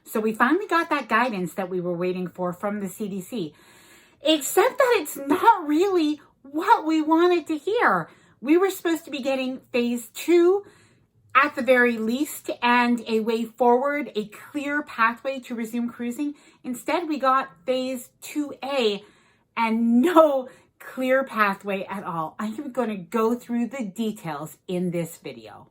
So we finally got that guidance that we were waiting for from the CDC, except that it's not really what we wanted to hear. We were supposed to be getting phase 2 at the very least, and a way forward, a clear pathway to resume cruising. Instead, we got phase 2A and no clear pathway at all. I am going to go through the details in this video.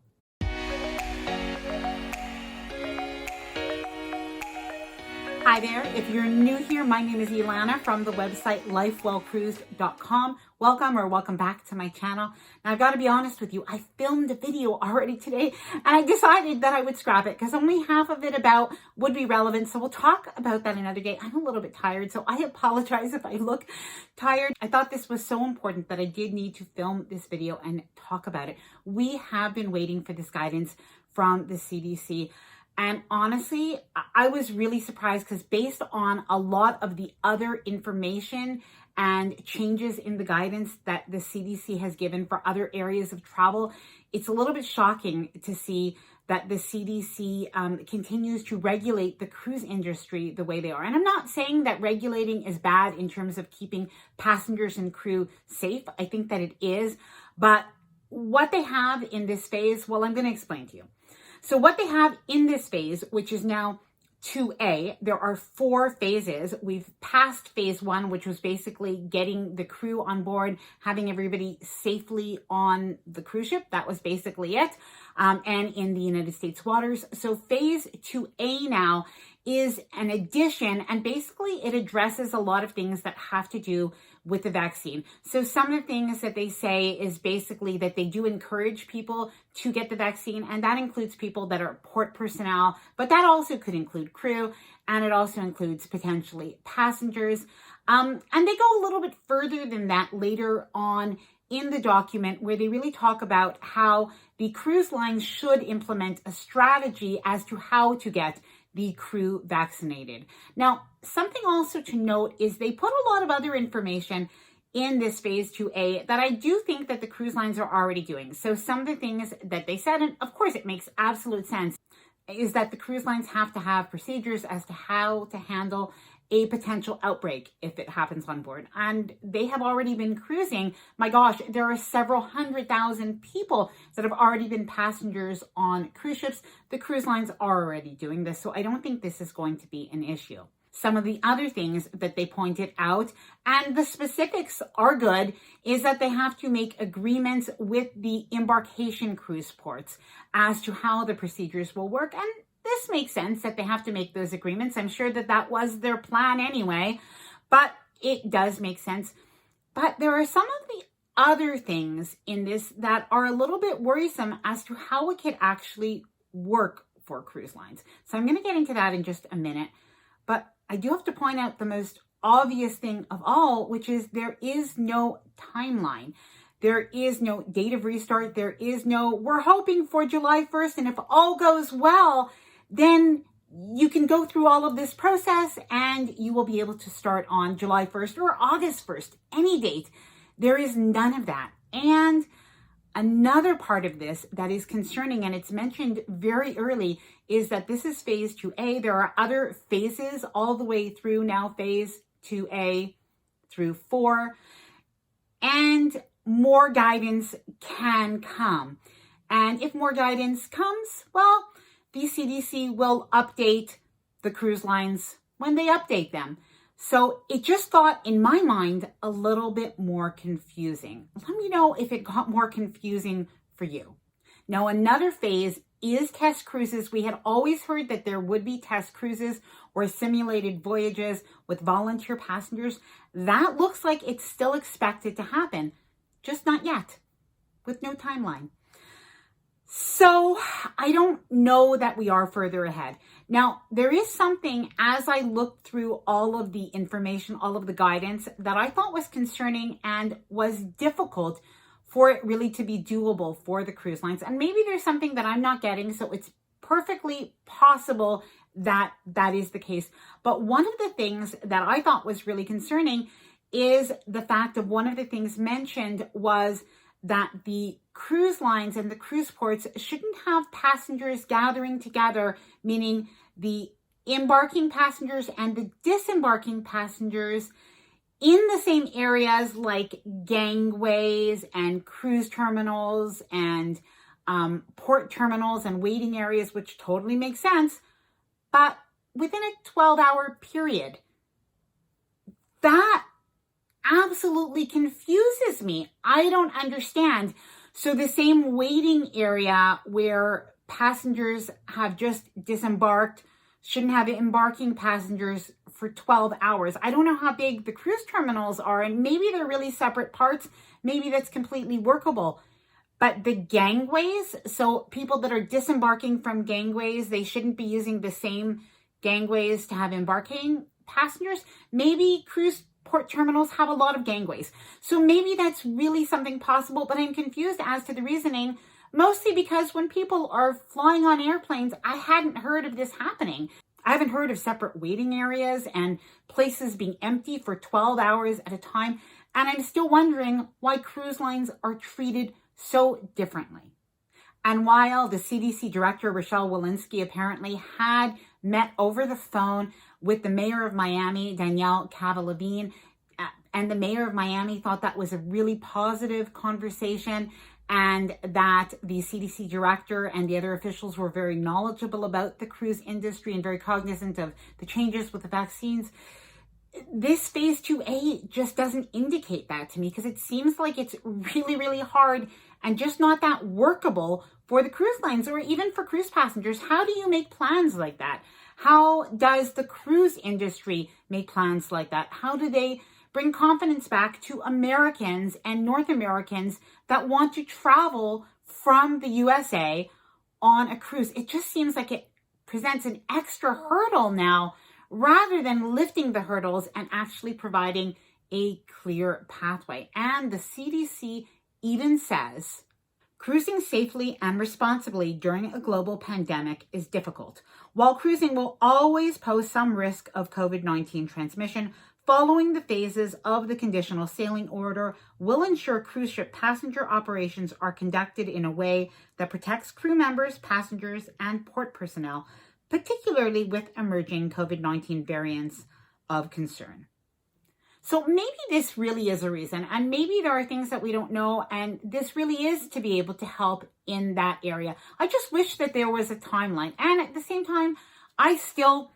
Hi there. If you're new here, my name is Ilana from the website lifewellcruised.com. Welcome back to my channel. Now, I've got to be honest with you, I filmed a video already today and I decided that I would scrap it because only half of it would be relevant. So we'll talk about that another day. I'm a little bit tired, so I apologize if I look tired. I thought this was so important that I did need to film this video and talk about it. We have been waiting for this guidance from the CDC. And honestly, I was really surprised because based on a lot of the other information and changes in the guidance that the CDC has given for other areas of travel, it's a little bit shocking to see that the CDC continues to regulate the cruise industry the way they are. And I'm not saying that regulating is bad in terms of keeping passengers and crew safe. I think that it is. But what they have in this phase, well, I'm going to explain to you. So what they have in this phase, which is now 2A, there are 4 phases. We've passed phase 1, which was basically getting the crew on board, having everybody safely on the cruise ship. That was basically it. And in the United States waters. So phase 2A now is an addition, and basically it addresses a lot of things that have to do with the vaccine. So some of the things that they say is basically that they do encourage people to get the vaccine, and that includes people that are port personnel, but that also could include crew, and it also includes potentially passengers. And they go a little bit further than that later on in the document, where they really talk about how the cruise lines should implement a strategy as to how to get the crew vaccinated. Now, something also to note is they put a lot of other information in this phase 2A that I do think that the cruise lines are already doing. So some of the things that they said, and of course it makes absolute sense, is that the cruise lines have to have procedures as to how to handle a potential outbreak if it happens on board. And they have already been cruising. My gosh, there are several 100,000 people that have already been passengers on cruise ships. The cruise lines are already doing this, so I don't think this is going to be an issue. Some of the other things that they pointed out, and the specifics are good, is that they have to make agreements with the embarkation cruise ports as to how the procedures will work. And this makes sense that they have to make those agreements. I'm sure that that was their plan anyway, but it does make sense. But there are some of the other things in this that are a little bit worrisome as to how it could actually work for cruise lines. So I'm going to get into that in just a minute. But I do have to point out the most obvious thing of all, which is there is no timeline. There is no date of restart. There is no, we're hoping for July 1st. And if all goes well, then you can go through all of this process and you will be able to start on July 1st or August 1st, any date. There is none of that. And another part of this that is concerning, and it's mentioned very early, is that this is phase 2A. There are other phases all the way through now, phase 2A through 4. And more guidance can come. And if more guidance comes, well, the CDC will update the cruise lines when they update them. So it just got, in my mind, a little bit more confusing. Let me know if it got more confusing for you. Now, another phase is test cruises. We had always heard that there would be test cruises or simulated voyages with volunteer passengers. That looks like it's still expected to happen, just not yet, with no timeline. So I don't know that we are further ahead. Now, there is something, as I looked through all of the information, all of the guidance, that I thought was concerning and was difficult for it really to be doable for the cruise lines. And maybe there's something that I'm not getting, so it's perfectly possible that that is the case. But one of the things that I thought was really concerning is the fact of one of the things mentioned was that the cruise lines and the cruise ports shouldn't have passengers gathering together, meaning the embarking passengers and the disembarking passengers in the same areas like gangways and cruise terminals and port terminals and waiting areas, which totally makes sense, but within a 12-hour period. That absolutely confuses me. I don't understand. So the same waiting area where passengers have just disembarked shouldn't have embarking passengers for 12 hours. I don't know how big the cruise terminals are, and maybe they're really separate parts. Maybe that's completely workable. But the gangways, so people that are disembarking from gangways, they shouldn't be using the same gangways to have embarking passengers. Maybe cruise port terminals have a lot of gangways. So maybe that's really something possible, but I'm confused as to the reasoning, mostly because when people are flying on airplanes, I hadn't heard of this happening. I haven't heard of separate waiting areas and places being empty for 12 hours at a time. And I'm still wondering why cruise lines are treated so differently. And while the CDC director, Rochelle Walensky, apparently had met over the phone with the mayor of Miami, Danielle Cava-Levine, and the mayor of Miami thought that was a really positive conversation, and that the CDC director and the other officials were very knowledgeable about the cruise industry and very cognizant of the changes with the vaccines. This phase 2A just doesn't indicate that to me, because it seems like it's really, really hard and just not that workable for the cruise lines or even for cruise passengers. How do you make plans like that? How does the cruise industry make plans like that? How do they bring confidence back to Americans and North Americans that want to travel from the USA on a cruise? It just seems like it presents an extra hurdle now, rather than lifting the hurdles and actually providing a clear pathway. And the CDC even says, cruising safely and responsibly during a global pandemic is difficult. While cruising will always pose some risk of COVID-19 transmission, following the phases of the Conditional Sailing Order will ensure cruise ship passenger operations are conducted in a way that protects crew members, passengers, and port personnel, particularly with emerging COVID-19 variants of concern. So maybe this really is a reason, and maybe there are things that we don't know, and this really is to be able to help in that area. I just wish that there was a timeline. And at the same time, I still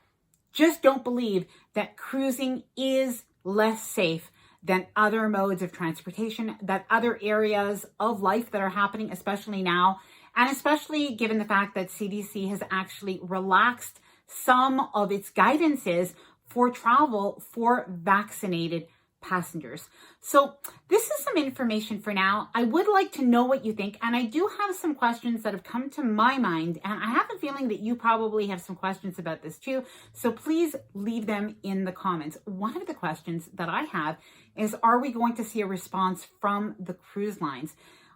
just don't believe that cruising is less safe than other modes of transportation, that other areas of life that are happening, especially now, and especially given the fact that CDC has actually relaxed some of its guidances for travel for vaccinated passengers. So this is some information for now. I would like to know what you think, and I do have some questions that have come to my mind, and I have a feeling that you probably have some questions about this too, so please leave them in the comments. One of the questions that I have is, are we going to see a response from the cruise lines?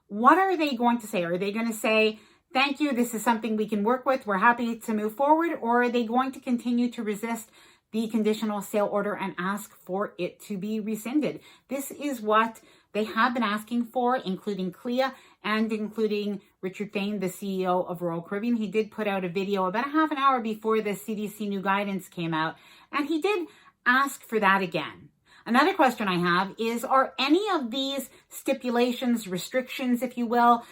What are they going to say? Are they going to say, thank you, this is something we can work with, we're happy to move forward, or are they going to continue to resist the Conditional Sail Order and ask for it to be rescinded? This is what they have been asking for, including CLIA and including Richard Fain, the CEO of Royal Caribbean. He did put out a video about a half an hour before the CDC new guidance came out, and he did ask for that again. Another question I have is, are any of these stipulations, restrictions, if you will,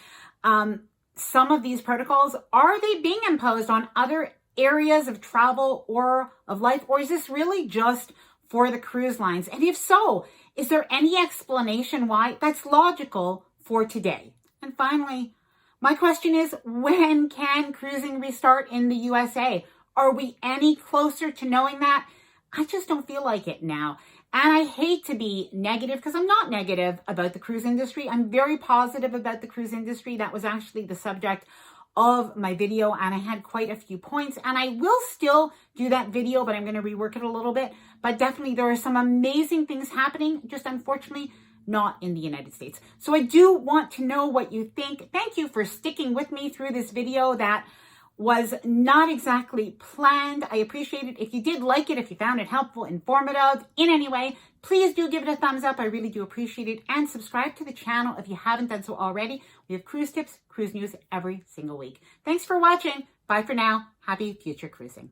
some of these protocols, are they being imposed on other areas of travel or of life, or is this really just for the cruise lines? And if so, is there any explanation why that's logical for today? And finally, my question is, when can cruising restart in the USA? Are we any closer to knowing that? I just don't feel like it now. And I hate to be negative, because I'm not negative about the cruise industry. I'm very positive about the cruise industry. That was actually the subject of my video, and I had quite a few points, and I will still do that video, but I'm going to rework it a little bit. But definitely there are some amazing things happening, just unfortunately not in the United States. So I do want to know what you think. Thank you for sticking with me through this video that was not exactly planned. I appreciate it. If you did like it, if you found it helpful, informative in any way, please do give it a thumbs up. I really do appreciate it. And subscribe to the channel if you haven't done so already. We have cruise tips, cruise news every single week. Thanks for watching. Bye for now. Happy future cruising.